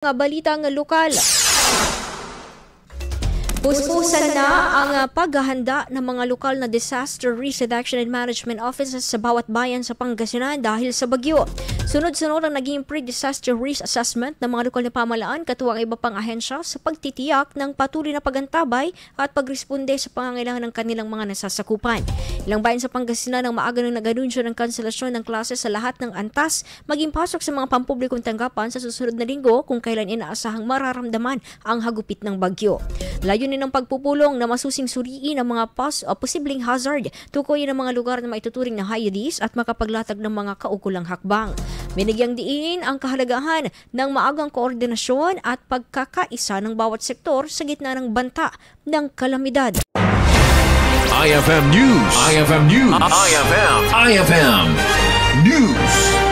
Nga balitang lokal. Puspusan na ang paghahanda ng mga lokal na disaster risk reduction and management offices sa bawat bayan sa Pangasinan dahil sa bagyo. Sunod-sunod ang naging pre-disaster risk assessment ng mga lokal na pamahalaan katuwang iba pang ahensya sa pagtitiyak ng patuloy na pagantabay at pagresponde sa pangangailangan ng kanilang mga nasasakupan. Ilang bayan sa Pangasinan ang maaga nang nag-anunsyo ng kanselasyon ng klase sa lahat ng antas maging pasok sa mga pampublikong tanggapan sa susunod na linggo kung kailan inaasahang mararamdaman ang hagupit ng bagyo. Layunin ng pagpupulong na masusing suriin ang mga posibleng hazard, tukoyin ang mga lugar na maituturing na high risk at makapaglatag ng mga kaukulang hakbang. Binigyang diin ang kahalagahan ng maagang koordinasyon at pagkakaisa ng bawat sektor sa gitna ng banta ng kalamidad. IFM News. IFM News. IFM News.